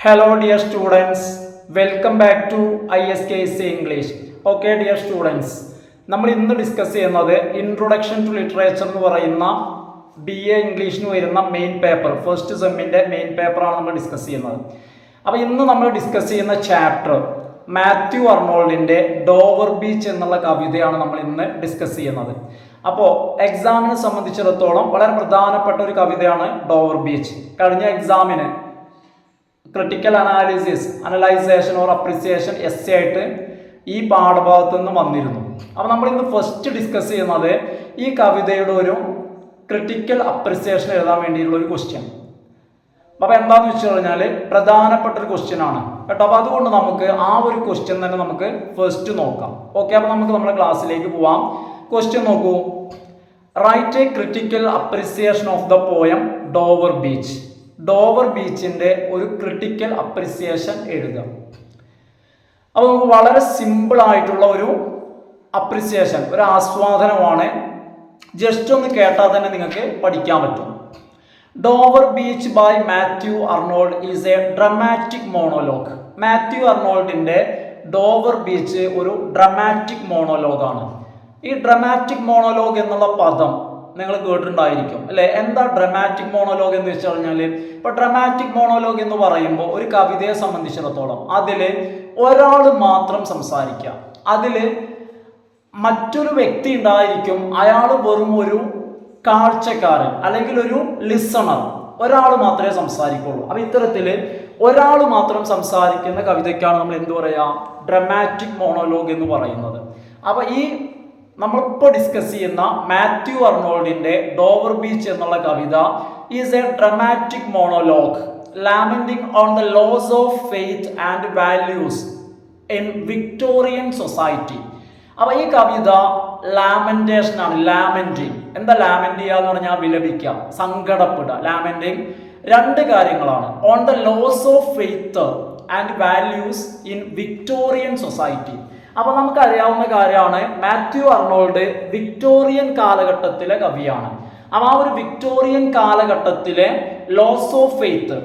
Hello dear students, welcome back to ISKC English. Okay dear students, നമ്മൾ ഇന്ന് discuss ചെയ്യുന്നത് introduction to literature എന്ന് പറയുന്ന BA ഇംഗ്ലീഷിന് വരുന്ന മെയിൻ പേപ്പർ, ഫസ്റ്റ് സെമ്മിൻ്റെ മെയിൻ പേപ്പറാണ് നമ്മൾ ഡിസ്കസ് ചെയ്യുന്നത്. അപ്പോൾ ഇന്ന് നമ്മൾ ഡിസ്കസ് ചെയ്യുന്ന ചാപ്റ്റർ മാത്യു അർണോൾഡിൻ്റെ ഡോവർ ബീച്ച് എന്നുള്ള കവിതയാണ് നമ്മൾ ഇന്ന് ഡിസ്കസ് ചെയ്യുന്നത്. അപ്പോൾ എക്സാമിനെ സംബന്ധിച്ചിടത്തോളം വളരെ പ്രധാനപ്പെട്ട ഒരു കവിതയാണ് ഡോവർ ബീച്ച്. കഴിഞ്ഞ എക്സാമിന് ക്രിട്ടിക്കൽ അനലൈസേഷൻ ഓർ അപ്രിസിയേഷൻ എസ് ആയിട്ട് ഈ പാഠഭാഗത്തു നിന്ന് വന്നിരുന്നു. അപ്പോൾ നമ്മൾ ഇന്ന് ഫസ്റ്റ് ഡിസ്കസ് ചെയ്യുന്നത് ഈ കവിതയുടെ ഒരു ക്രിട്ടിക്കൽ അപ്രിസിയേഷൻ എഴുതാൻ വേണ്ടിയിട്ടുള്ള ഒരു ക്വസ്റ്റ്യൻ. അപ്പോൾ എന്താണെന്ന് വെച്ച് കഴിഞ്ഞാൽ പ്രധാനപ്പെട്ട ഒരു ക്വസ്റ്റ്യൻ ആണ് കേട്ടോ. അപ്പോൾ അതുകൊണ്ട് നമുക്ക് ആ ഒരു ക്വസ്റ്റ്യൻ തന്നെ നമുക്ക് ഫസ്റ്റ് നോക്കാം. ഓക്കെ, അപ്പോൾ നമുക്ക് നമ്മുടെ ക്ലാസ്സിലേക്ക് പോവാം. ക്വസ്റ്റ്യൻ നോക്കൂ. Write a critical appreciation of the poem Dover beach. Dover ബീച്ചിൻ്റെ ഒരു ക്രിട്ടിക്കൽ അപ്രിസിയേഷൻ എഴുതുക. അപ്പോൾ നമുക്ക് വളരെ സിമ്പിൾ ആയിട്ടുള്ള ഒരു അപ്രിസിയേഷൻ, ഒരു ആസ്വാദനമാണ്. ജസ്റ്റ് ഒന്ന് കേട്ടാൽ തന്നെ നിങ്ങൾക്ക് പഠിക്കാൻ പറ്റും. Dover beach by Matthew Arnold is a dramatic monologue. Matthew അർണോൾഡിൻ്റെ ഡോവർ ബീച്ച് ഒരു ഡ്രമാറ്റിക് മോണോലോഗാണ്. ഈ ഡ്രമാറ്റിക് മോണോലോഗ് എന്നുള്ള പദം നിങ്ങൾ കേട്ടിട്ടുണ്ടായിരിക്കും അല്ലേ? എന്താ ഡ്രമാറ്റിക് മോണോലോഗ് എന്ന് വെച്ച് കഴിഞ്ഞാൽ, ഇപ്പോൾ ഡ്രമാറ്റിക് മോണോലോഗ് എന്ന് പറയുമ്പോൾ ഒരു കവിതയെ സംബന്ധിച്ചിടത്തോളം അതിൽ ഒരാൾ മാത്രം സംസാരിക്കുക, അതിൽ മറ്റൊരു വ്യക്തി ഉണ്ടായിരിക്കും, അയാൾ വെറും ഒരു കാഴ്ചക്കാരൻ അല്ലെങ്കിൽ ഒരു ലിസണർ, ഒരാൾ മാത്രമേ സംസാരിക്കുള്ളൂ. അപ്പോൾ ഇത്തരത്തിൽ ഒരാൾ മാത്രം സംസാരിക്കുന്ന കവിതയ്ക്കാണ് നമ്മൾ എന്ത് പറയുക, ഡ്രമാറ്റിക് മോണോലോഗ് എന്ന് പറയുന്നത്. അപ്പോൾ ഈ നമ്മളിപ്പോൾ ഡിസ്കസ് ചെയ്യുന്ന മാത്യു അർണോൾഡിൻ്റെ ഡോവർ ബീച്ച് എന്നുള്ള കവിത is a dramatic monologue lamenting on the loss of faith and values in Victorian society. അപ്പോൾ ഈ കവിത ലാമെന്റേഷൻ ആണ്. ലാമെന്റിങ്, എന്താ ലാമെന്റ് ചെയ്യുക എന്ന് പറഞ്ഞാൽ വിലപിക്കുക, സങ്കടപ്പെടുക. ലാമെന്റിങ് രണ്ട് കാര്യങ്ങളാണ്. On the loss of faith and values in Victorian society. അപ്പോൾ നമുക്കറിയാവുന്ന കാര്യമാണ്, മാത്യു അർണോൾഡ് വിക്ടോറിയൻ കാലഘട്ടത്തിലെ കവിയാണ്. അപ്പോൾ ആ ഒരു വിക്ടോറിയൻ കാലഘട്ടത്തിലെ ലോസ് ഓഫ് ഫെയ്ത്ത്,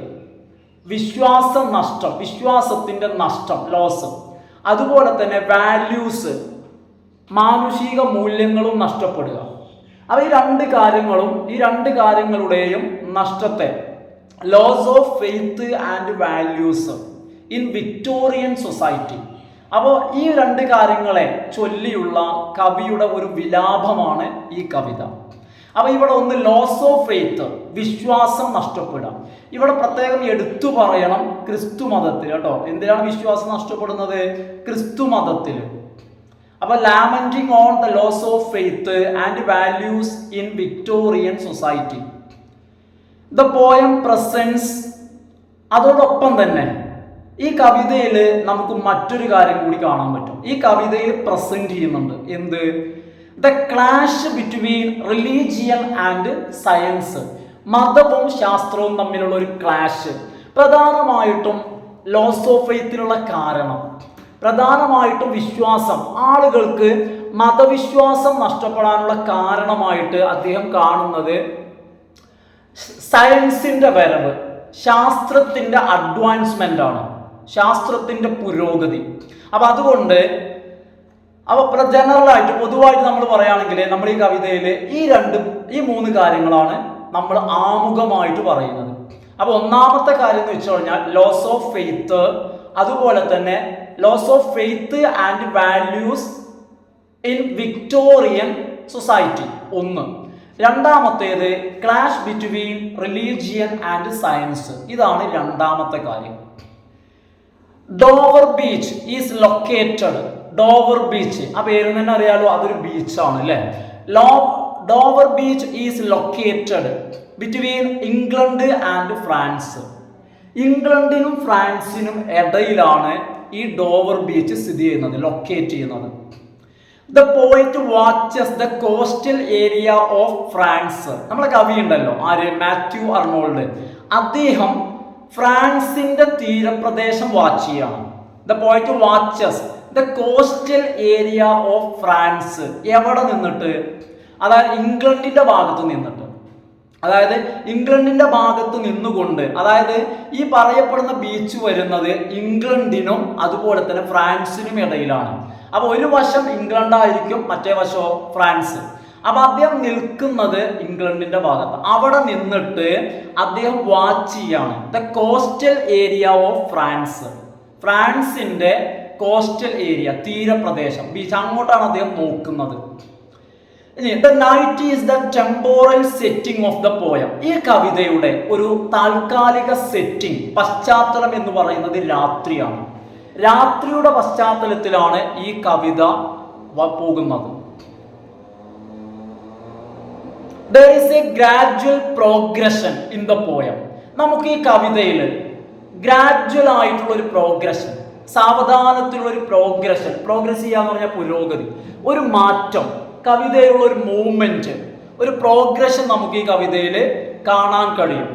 വിശ്വാസ നഷ്ടം, വിശ്വാസത്തിൻ്റെ നഷ്ടം, ലോസ്, അതുപോലെ തന്നെ വാല്യൂസ്, മാനുഷിക മൂല്യങ്ങളും നഷ്ടപ്പെടുക. അപ്പോൾ ഈ രണ്ട് കാര്യങ്ങളുടെയും നഷ്ടത്തെ, loss of faith and values in Victorian society. അപ്പോൾ ഈ രണ്ട് കാര്യങ്ങളെ ചൊല്ലിയുള്ള കവിയുടെ ഒരു വിലാപമാണ് ഈ കവിത. അപ്പോൾ ഇവിടെ ഒന്ന് ലോസ് ഓഫ് ഫെയ്ത്ത്, വിശ്വാസം നഷ്ടപ്പെടുക. ഇവിടെ പ്രത്യേകം എടുത്തു പറയണം ക്രിസ്തു മതത്തിൽ കേട്ടോ. എന്തിനാണ് വിശ്വാസം നഷ്ടപ്പെടുന്നത്? ക്രിസ്തു മതത്തിൽ. അപ്പോൾ lamenting on the loss of faith and values in Victorian society. The poem presents. അതോടൊപ്പം തന്നെ ഈ കവിതയിൽ നമുക്ക് മറ്റൊരു കാര്യം കൂടി കാണാൻ പറ്റും. ഈ കവിതയിൽ പ്രസന്റ് ചെയ്യുന്നുണ്ട് എന്ത്? The clash between religion and science. മതവും ശാസ്ത്രവും തമ്മിലുള്ള ഒരു ക്ലാഷ്. പ്രധാനമായിട്ടും ലോസ് ഓഫ് ഫെയ്ത്തിനുള്ള കാരണം, പ്രധാനമായിട്ടും വിശ്വാസം, ആളുകൾക്ക് മതവിശ്വാസം നഷ്ടപ്പെടാനുള്ള കാരണമായിട്ട് അദ്ദേഹം കാണുന്നത് സയൻസിന്റെ വരവ്, ശാസ്ത്രത്തിന്റെ അഡ്വാൻസ്മെന്റ് ആണ്, ശാസ്ത്രത്തിന്റെ പുരോഗതി. അപ്പൊ അതുകൊണ്ട് ജനറലായിട്ട് പൊതുവായിട്ട് നമ്മൾ പറയുകയാണെങ്കിൽ നമ്മൾ ഈ കവിതയിൽ ഈ മൂന്ന് കാര്യങ്ങളാണ് നമ്മൾ ആമുഖമായിട്ട് പറയുന്നത്. അപ്പൊ ഒന്നാമത്തെ കാര്യം എന്ന് വെച്ച് കഴിഞ്ഞാൽ ലോസ് ഓഫ് ഫെയ്ത്ത്, അതുപോലെ തന്നെ loss of faith and values in Victorian society ഒന്ന്. രണ്ടാമത്തേത് clash between religion and science. ഇതാണ് രണ്ടാമത്തെ കാര്യം. Dover beach is located. Dover beach, ആ പേര് തന്നെ അറിയാലോ, അതൊരു ബീച്ചാണ് അല്ലേ. Dover beach is located between England and France. ഇംഗ്ലണ്ടിനും ഫ്രാൻസിനും ഇടയിലാണ് ഈ ഡോവർ ബീച്ച് സ്ഥിതി ചെയ്യുന്നത്, ലൊക്കേറ്റ് ചെയ്യുന്നത്. The poet watches the coastal area of France. നമ്മളെ കവി ഉണ്ടല്ലോ, ആര്? Matthew Arnold. അദ്ദേഹം ഫ്രാൻസിന്റെ തീരപ്രദേശം വാച്ച് ചെയ്യാണ്. The poet watches the coastal area of France. എവിടെ നിന്നിട്ട്? അതായത് ഇംഗ്ലണ്ടിന്റെ ഭാഗത്ത് നിന്നിട്ട്. അതായത് ഇംഗ്ലണ്ടിന്റെ ഭാഗത്ത് നിന്നുകൊണ്ട്, അതായത് ഈ പറയപ്പെടുന്ന ബീച്ച് വരുന്നത് ഇംഗ്ലണ്ടിനും അതുപോലെ തന്നെ ഫ്രാൻസിനും ഇടയിലാണ്. അപ്പൊ ഒരു വശം ഇംഗ്ലണ്ട് ആയിരിക്കും, മറ്റേ വശമോ ഫ്രാൻസ്. അപ്പൊ അദ്ദേഹം നിൽക്കുന്നത് ഇംഗ്ലണ്ടിന്റെ ഭാഗത്ത്. അവിടെ നിന്നിട്ട് അദ്ദേഹം വാച്ച് ചെയ്യാണ് the coastal area of France. ഫ്രാൻസിന്റെ കോസ്റ്റൽ ഏരിയ, തീരപ്രദേശം, ബീച്ച്, അങ്ങോട്ടാണ് അദ്ദേഹം നോക്കുന്നത്. The night is the temporal setting of the poem. ഈ കവിതയുടെ ഒരു താൽക്കാലിക സെറ്റിംഗ്, പശ്ചാത്തലം എന്ന് പറയുന്നത് രാത്രിയാണ്. രാത്രിയുടെ പശ്ചാത്തലത്തിലാണ് ഈ കവിത പോകുന്നത്. There is a gradual progression in the poem. നമുക്ക് ഈ കവിതയിൽ ഗ്രാജുവൽ ആയിട്ടുള്ള ഒരു പ്രോഗ്രഷൻ, സാവധാനത്തിലുള്ള ഒരു പ്രോഗ്രസ് ചെയ്യാന്ന് പറഞ്ഞാൽ പുരോഗതി, ഒരു മാറ്റം, കവിതയിലുള്ള ഒരു മൂവ്മെന്റ്, ഒരു പ്രോഗ്രഷൻ നമുക്ക് ഈ കവിതയിൽ കാണാൻ കഴിയും.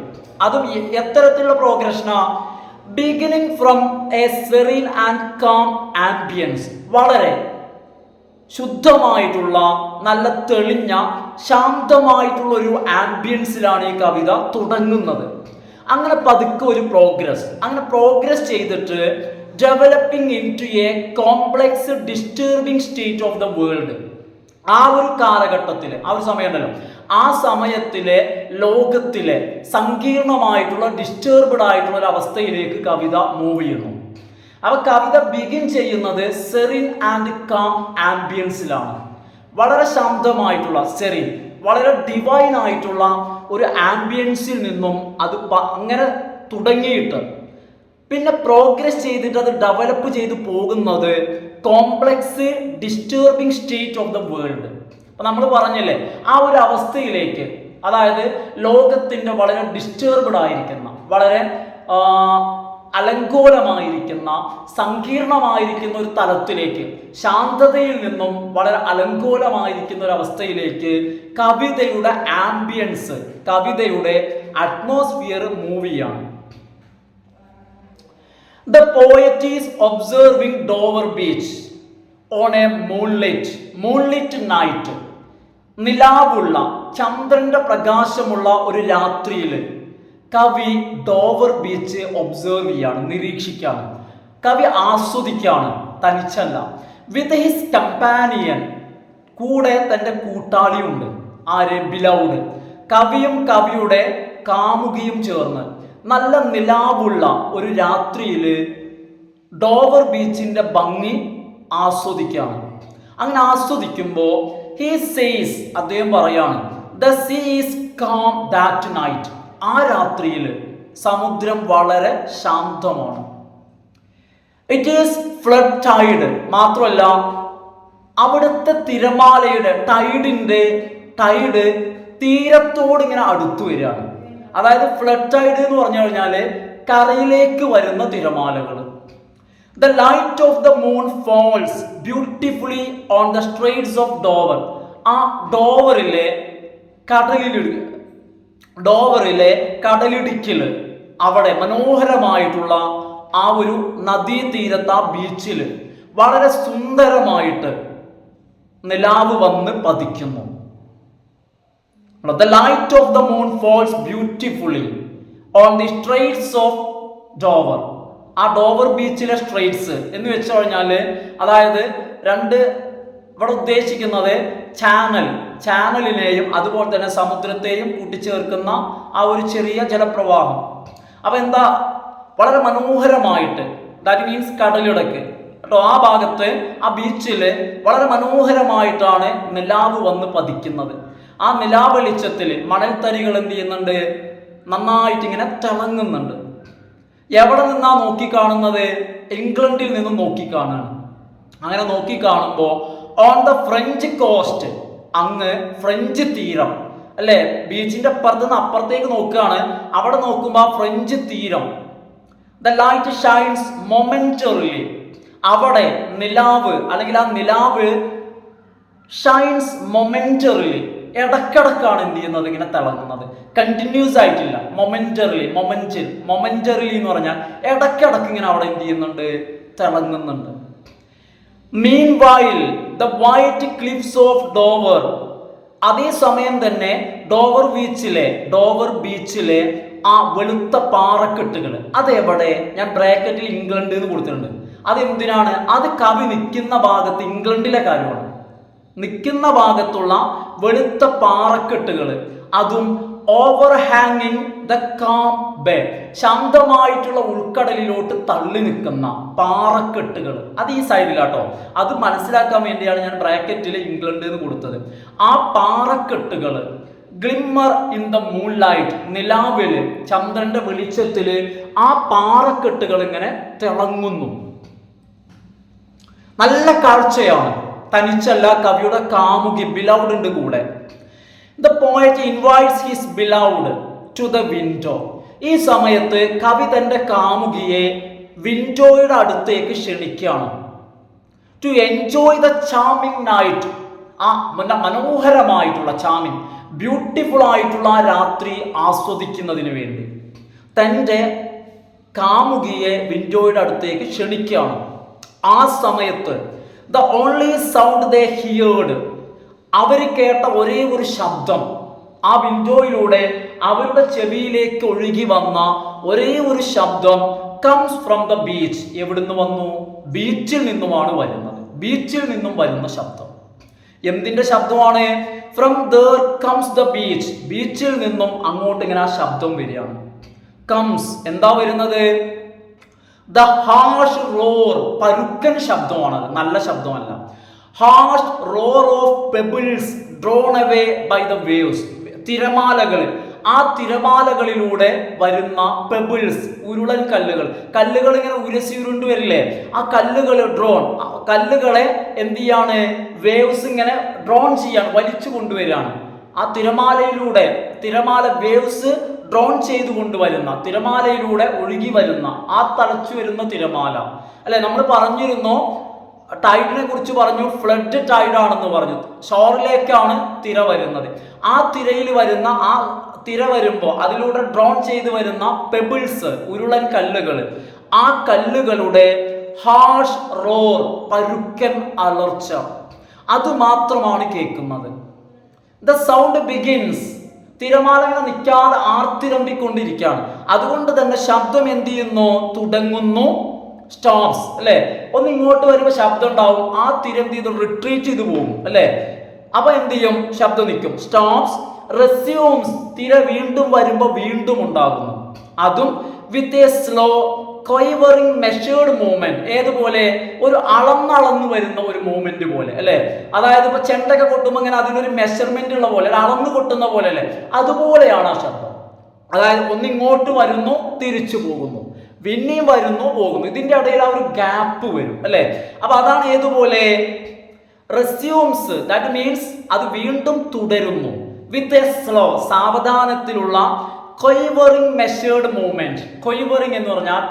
അതും എത്തരത്തിലുള്ള പ്രോഗ്രഷനാ? Beginning from a serene and calm ambience. വളരെ ശുദ്ധമായിട്ടുള്ള, നല്ല തെളിഞ്ഞ, ശാന്തമായിട്ടുള്ള ഒരു ആംബിയൻസിലാണ് ഈ കവിത തുടങ്ങുന്നത്. അങ്ങനെ പതുക്കെ ഒരു പ്രോഗ്രസ് ചെയ്തിട്ട് developing into a complex disturbing state of the world. ആ ഒരു കാലഘട്ടത്തിൽ, ആ ഒരു സമയമുണ്ടല്ലോ, ആ സമയത്തിലെ ലോകത്തിലെ സങ്കീർണമായിട്ടുള്ള, ഡിസ്റ്റർബ്ഡ് ആയിട്ടുള്ള ഒരു അവസ്ഥയിലേക്ക് കവിത മൂവ് ചെയ്യുന്നു. അപ്പൊ കവിത ബിഗിൻ ചെയ്യുന്നത് സെറിൻ ആൻഡ് കാം ആംബിയൻസിലാണ്. വളരെ ശാന്തമായിട്ടുള്ള, സെറിൻ, വളരെ ഡിവൈൻ ആയിട്ടുള്ള ഒരു ആംബിയൻസിൽ നിന്നും അത് അങ്ങനെ തുടങ്ങിയിട്ട് പിന്നെ പ്രോഗ്രസ് ചെയ്തിട്ട് അത് ഡെവലപ്പ് ചെയ്ത് പോകുന്നത് complex disturbing state of the world. അപ്പൊ നമ്മൾ പറഞ്ഞില്ലേ, ആ ഒരു അവസ്ഥയിലേക്ക്, അതായത് ലോകത്തിന്റെ വളരെ ഡിസ്റ്റർബ്ഡ് ആയിരിക്കുന്ന, വളരെ അലങ്കോലമായിരിക്കുന്ന, സങ്കീർണമായിരിക്കുന്ന ഒരു തലത്തിലേക്ക്, ശാന്തതയിൽ നിന്നും വളരെ അലങ്കോലമായിരിക്കുന്ന ഒരു അവസ്ഥയിലേക്ക് കവിതയുടെ ആംബിയൻസ്, കവിതയുടെ അറ്റ്മോസ്ഫിയർ മൂവ് ചെയ്യാണ്. The poet is observing Dover Beach on a moonlit night. നിലാവുള്ള, ചന്ദ്രന്റെ പ്രകാശമുള്ള ഒരു രാത്രിയിൽ കവി ഡോവർ ബീച്ച് ഒബ്സർവ് ചെയ്യാണ്, നിരീക്ഷിക്കാണ്. കവി ആസ്വദിക്കാണ്, തനിച്ചല്ല. വിത്ത് ഹിസ് കമ്പാനിയൻ, കൂടെ തൻ്റെ കൂട്ടാളിയുണ്ട്. ആര്? ബിലൗഡ്. കവിയും കവിയുടെ കാമുകിയും ചേർന്ന് നല്ല നിലാവുള്ള ഒരു രാത്രിയിൽ ഡോവർ ബീച്ചിന്റെ ഭംഗി ആസ്വദിക്കുകയാണ്. അങ്ങനെ ആസ്വദിക്കുമ്പോൾ ഹി സേസ്, അദ്ദേഹം പറയാണ്, the sea is calm that night. ആ രാത്രിയിൽ സമുദ്രം വളരെ ശാന്തമാണ്. It is flood tide. മാത്രമല്ല അവിടുത്തെ തിരമാലയുടെ ടൈഡ് തീരത്തോട് ഇങ്ങനെ അടുത്തു വരികയാണ്. അതായത് ഫ്ലഡ് ടൈഡ് എന്ന് പറഞ്ഞു കഴിഞ്ഞാൽ കരയിലേക്ക് വരുന്ന തിരമാലകൾ. The light of the moon falls beautifully on the straits of Dover. ആ ഡോവറിലെ കടലിടുക്കിൽ, അവിടെ മനോഹരമായിട്ടുള്ള ആ ഒരു നദീതീരത്ത്, ആ ബീച്ചിൽ വളരെ സുന്ദരമായിട്ട് നിലാവ് വന്ന് പതിക്കുന്നു. The light of the moon falls beautifully on the straits of Dover. ആ ഡോവർ ബീച്ചിലെ സ്ട്രെയ്റ്റ്സ് എന്ന് വെച്ച് കഴിഞ്ഞാല്, അതായത് ഇവിടെ ഉദ്ദേശിക്കുന്നത് ചാനലിനെയും അതുപോലെ തന്നെ സമുദ്രത്തെയും കൂട്ടിച്ചേർക്കുന്ന ആ ഒരു ചെറിയ ജലപ്രവാഹം. അപ്പൊ എന്താ, വളരെ മനോഹരമായിട്ട്, ദാറ്റ് മീൻസ് കടലിടക്ക് കേട്ടോ, ആ ഭാഗത്ത്, ആ ബീച്ചില് വളരെ മനോഹരമായിട്ടാണ് നിലാവ് വന്ന് പതിക്കുന്നത്. ആ നിലാവെളിച്ചത്തിൽ മണൽത്തരികൾ എന്ത് ചെയ്യുന്നുണ്ട്? നന്നായിട്ട് ഇങ്ങനെ തിളങ്ങുന്നുണ്ട്. എവിടെ നിന്നാ നോക്കിക്കാണുന്നത്? ഇംഗ്ലണ്ടിൽ നിന്നും നോക്കിക്കാണാണ്. അങ്ങനെ നോക്കിക്കാണുമ്പോൾ ഓൺ ദ ഫ്രഞ്ച് കോസ്റ്റ്, അങ്ങ് ഫ്രഞ്ച് തീരം അല്ലെ, ബീച്ചിന്റെ അപ്പുറത്ത് നിന്ന് അപ്പുറത്തേക്ക് നോക്കുകയാണ്. അവിടെ നോക്കുമ്പോൾ ആ ഫ്രഞ്ച് തീരം, ദ ലൈറ്റ് ഷൈൻസ് മൊമെന്ററിലി. അവിടെ നിലാവ്, അല്ലെങ്കിൽ ആ നിലാവ് ഷൈൻസ് മൊമെന്ററിലി, ഇടക്കിടക്കാണ് എന്ത് ചെയ്യുന്നത്? ഇങ്ങനെ തിളങ്ങുന്നത്, കണ്ടിന്യൂസ് ആയിട്ടില്ല. മൊമെന്ററിലി എന്ന് പറഞ്ഞാൽ ഇടക്കിടക്ക് ഇങ്ങനെ അവിടെ എന്ത് ചെയ്യുന്നുണ്ട്? തിളങ്ങുന്നുണ്ട്. Meanwhile, the white cliffs of Dover അതേസമയം തന്നെ ഡോവർ ബീച്ചിലെ ആ വെളുത്ത പാറക്കെട്ടുകൾ അതെവിടെ? ഞാൻ ബ്രാക്കറ്റിൽ ഇംഗ്ലണ്ട് എന്ന് കൊടുത്തിട്ടുണ്ട്. അതെന്തിനാണ്? അത് കവി നിൽക്കുന്ന ഭാഗത്ത്, ഇംഗ്ലണ്ടിലെ കാര്യമാണ്. നിൽക്കുന്ന ഭാഗത്തുള്ള വെളുത്ത പാറക്കെട്ടുകൾ, അതും ഓവർ ഹാങ്ങിങ് ദ കാം ബേ, ശാന്തമായിട്ടുള്ള ഉൾക്കടലിലോട്ട് തള്ളി നിൽക്കുന്ന പാറക്കെട്ടുകൾ, അത് ഈ സൈഡിലാട്ടോ. അത് മനസ്സിലാക്കാൻ വേണ്ടിയാണ് ഞാൻ ബ്രാക്കറ്റിൽ ഇംഗ്ലണ്ട് എന്ന് കൊടുത്തത്. ആ പാറക്കെട്ടുകൾ ഗ്ലിമ്മർ ഇൻ ദ മൂൺലൈറ്റ്, നിലാവില്, ചന്ദ്രന്റെ വെളിച്ചത്തില് ആ പാറക്കെട്ടുകൾ ഇങ്ങനെ തിളങ്ങുന്നു. നല്ല കാഴ്ചയാണ്. തനിച്ചല്ല, കവിയുടെ കാമുകി ബിലൗഡ് ഉണ്ട് കൂടെ. The poet invites his beloved to the window. ഈ സമയത്ത് കവി തന്റെ കാമുകിയെ വിൻഡോയുടെ അടുത്തേക്ക് ക്ഷണിക്കുകയാണ്. To enjoy the charming night, ആ മനോഹരമായിട്ടുള്ള, ചാമിങ് ബ്യൂട്ടിഫുൾ ആയിട്ടുള്ള ആ രാത്രി ആസ്വദിക്കുന്നതിന് വേണ്ടി തൻ്റെ കാമുകിയെ വിൻഡോയുടെ അടുത്തേക്ക് ക്ഷണിക്കുകയാണ്. ആ സമയത്ത് the only sound they heard, അവർ കേട്ട ഒരേ ഒരു ശബ്ദം, ആ വിൻഡോയിലൂടെ അവരുടെ ചെവിയിലേക്ക് ഒഴുകി വന്ന ഒരേ ഒരു ശബ്ദം, കംസ് ഫ്രം ദ ബീച്ച്. എവിടുന്ന് വന്നു? ബീച്ചിൽ നിന്നുമാണ് വരുന്നത്. ബീച്ചിൽ നിന്നും വരുന്ന ശബ്ദം. എന്തിന്റെ ശബ്ദമാണ്? From there comes the beach, ബീച്ചിൽ നിന്നും അങ്ങോട്ട് ഇങ്ങനെ ആ ശബ്ദം വരികയാണ്. കംസ് എന്താ വരുന്നത്? ദ ഹാഷ് റോർ, പരുക്കൻ ശബ്ദമാണത്, നല്ല ശബ്ദമല്ല. Harsh roar of pebbles drawn away by the waves, തിരമാലകൾ, ആ തിരമാലകളിലൂടെ വരുന്ന പെബിൾസ്, ഉരുളൻ കല്ലുകൾ, കല്ലുകൾ ഇങ്ങനെ ഉരസി ഉരുണ്ട് വരില്ലേ, ആ കല്ലുകൾ കല്ലുകളെ എന്ത് ചെയ്യാണ്? വേവ്സ് ഇങ്ങനെ ഡ്രോൺ ചെയ്യാണ്, വലിച്ചു കൊണ്ടുവരികയാണ്. ആ തിരമാലയിലൂടെ, തിരമാല വേവ്സ് ഡ്രോൺ ചെയ്തു കൊണ്ടുവരുന്ന, തിരമാലയിലൂടെ ഒഴുകി വരുന്ന, ആ തളച്ചു വരുന്ന തിരമാല അല്ലെ. നമ്മൾ പറഞ്ഞിരുന്നു, ടൈഡിനെ കുറിച്ച് പറഞ്ഞു, ഫ്ലഡ് ടൈഡ് ആണെന്ന് പറഞ്ഞു. ഷോറിലേക്കാണ് തിര വരുന്നത്. ആ തിരയിൽ വരുന്ന, ആ തിര വരുമ്പോൾ അതിലൂടെ ഡ്രോൺ ചെയ്തു വരുന്ന പെബിൾസ്, ഉരുളൻ കല്ലുകൾ, ആ കല്ലുകളുടെ ഹാഷ് റോർ, പരുക്കൻ അലർച്ച, അത് മാത്രമാണ് കേൾക്കുന്നത്. ദ സൗണ്ട് ബിഗിൻസ്, തിരമാലകൾ നിൽക്കാതെ ആർത്തിരമ്പിക്കൊണ്ടിരിക്കുകയാണ്. അതുകൊണ്ട് തന്നെ ശബ്ദം എന്ത് ചെയ്യുന്നു? തുടങ്ങുന്നു. സ്റ്റോപ്സ് അല്ലെ. ഒന്ന് ഇങ്ങോട്ട് വരുമ്പോൾ ശബ്ദം ഉണ്ടാവും, ആ തിര എന്ത് ചെയ്തു? റിട്രീറ്റ് ചെയ്തു പോകും അല്ലെ. അപ്പൊ എന്ത് ചെയ്യും? ശബ്ദം നിൽക്കും. സ്റ്റോപ്സ്, റെസ്യൂംസ്, തിര വീണ്ടും വരുമ്പോൾ വീണ്ടും ഉണ്ടാകുന്നു. അതും with a slow quivering measured movement. ഏതുപോലെ? ഒരു അളന്നളന്ന് വരുന്ന ഒരു മൂവ്മെന്റ് പോലെ അല്ലെ. അതായത് ഇപ്പൊ ചെണ്ടൊക്കെ കൊട്ടുമ്പോൾ ഇങ്ങനെ അതിനൊരു മെഷർമെന്റ് ഉള്ള പോലെ, അളന്ന് കൊട്ടുന്ന പോലെ അല്ലെ, അതുപോലെയാണ് ആ ശബ്ദം. അതായത് ഒന്നിങ്ങോട്ട് വരുന്നു, തിരിച്ചു പോകുന്നു, പിന്നെയും വരുന്നു, പോകുന്നു. ഇതിന്റെ ഇടയിൽ ആ ഒരു ഗ്യാപ്പ് വരും അല്ലെ. അപ്പൊ അതാണ് ഏതുപോലെ? റെസ്യൂംസ്, ദാറ്റ് മീൻസ് അത് വീണ്ടും തുടരുന്നു. വിത്ത് എ സ്ലോ, സാവധാനത്തിലുള്ള, ക്വൈവറിംഗ് മെഷേർഡ് മൂവ്മെന്റ്. ക്വൈവറിംഗ് എന്ന് പറഞ്ഞാൽ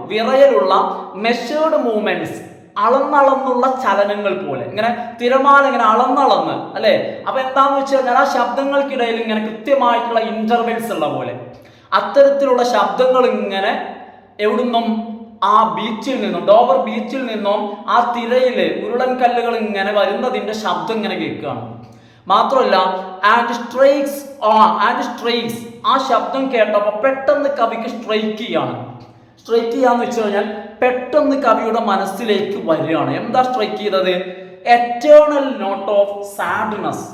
വിറയലുള്ള മെഷേർഡ് മൂവ്മെന്റ്സ്, അളന്നളന്നുള്ള ചലനങ്ങൾ പോലെ. ഇങ്ങനെ തിരമാല ഇങ്ങനെ അളന്നളന്ന് അല്ലെ. അപ്പൊ എന്താന്ന് വെച്ച് കഴിഞ്ഞാൽ ആ ശബ്ദങ്ങൾക്കിടയിൽ ഇങ്ങനെ കൃത്യമായിട്ടുള്ള ഇന്റർവെൽസ് ഉള്ള പോലെ, അത്തരത്തിലുള്ള ശബ്ദങ്ങൾ ഇങ്ങനെ എവിടുന്നും, ആ ബീച്ചിൽ നിന്നും, ഡോവർ ബീച്ചിൽ നിന്നും ആ തിരയില് ഉരുളൻ കല്ലുകൾ ഇങ്ങനെ വരുന്നതിന്റെ ശബ്ദം ഇങ്ങനെ കേൾക്കുകയാണ്. മാത്രമല്ല ആൻഡ് സ്ട്രൈക്സ്, ആ ശബ്ദം കേട്ടപ്പോൾ പെട്ടെന്ന് കവിക്ക് സ്ട്രൈക്ക് ചെയ്യാണ്. സ്ട്രൈക്ക് ചെയ്യാന്ന് വെച്ച് കഴിഞ്ഞാൽ പെട്ടെന്ന് കവിയുടെ മനസ്സിലേക്ക് വരികയാണ്. എന്താ സ്ട്രൈക്ക് ചെയ്തത്? എറ്റേണൽ നോട്ട് ഓഫ് സാഡ്നെസ്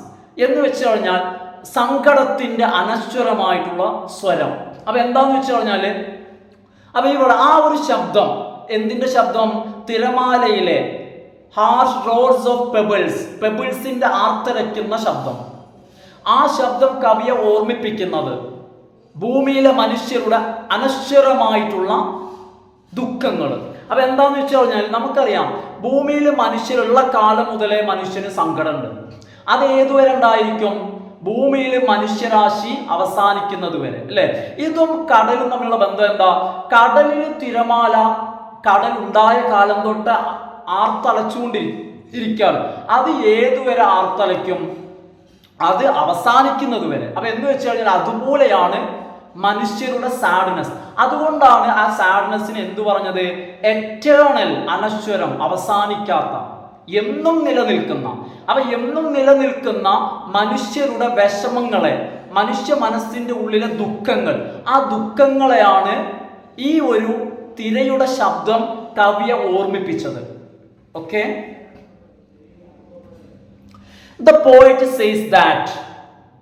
എന്ന് വെച്ച് കഴിഞ്ഞാൽ സങ്കടത്തിന്റെ അനശ്വരമായിട്ടുള്ള സ്വരം. അപ്പൊ എന്താന്ന് വെച്ച് കഴിഞ്ഞാല്, അപ്പൊ ഇവിടെ ആ ഒരു ശബ്ദം, എന്തിന്റെ ശബ്ദം? തിരമാലയിലെ ഹാർഷ് റോർസ് ഓഫ് പെബിൾസിന്റെ ആർത്തരയ്ക്കുന്ന ശബ്ദം. ആ ശബ്ദം കവിയെ ഓർമ്മിപ്പിക്കുന്നത് ഭൂമിയിലെ മനുഷ്യരുടെ അനശ്വരമായിട്ടുള്ള ദുഃഖങ്ങൾ. അപ്പൊ എന്താന്ന് വെച്ച് കഴിഞ്ഞാൽ നമുക്കറിയാം, ഭൂമിയിൽ മനുഷ്യരുള്ള കാലം മുതലേ മനുഷ്യന് സങ്കടമുണ്ട്. അത് ഏതുവരെ ഉണ്ടായിരിക്കും? ഭൂമിയിൽ മനുഷ്യരാശി അവസാനിക്കുന്നത് വരെ അല്ലെ. ഇതും കടലും തമ്മിലുള്ള ബന്ധം എന്താ? കടലിൽ തിരമാല, കടൽ ഉണ്ടായ കാലം തൊട്ട് ആർത്തലച്ചുകൊണ്ടിരിക്കുകയാണ്. അത് ഏതുവരെ ആർത്തലയ്ക്കും? അത് അവസാനിക്കുന്നത് വരെ. അപ്പൊ എന്ന് വെച്ച് കഴിഞ്ഞാൽ അതുപോലെയാണ് മനുഷ്യരുടെ സാഡ്നെസ്. അതുകൊണ്ടാണ് ആ സാഡ്നെസ്സിന് എന്തു പറഞ്ഞത്? എറ്റേണൽ, അനശ്വരം, അവസാനിക്കാത്ത. എന്നും നിലനിൽക്കുന്ന. അപ്പൊ എന്നും നിലനിൽക്കുന്ന മനുഷ്യരുടെ വിഷമങ്ങളെ, മനുഷ്യ മനസ്സിന്റെ ഉള്ളിലെ ദുഃഖങ്ങൾ, ആ ദുഃഖങ്ങളെയാണ് ഈ ഒരു തിരയുടെ ശബ്ദം കവിയെ ഓർമ്മിപ്പിച്ചത്. Okay, the poet says that,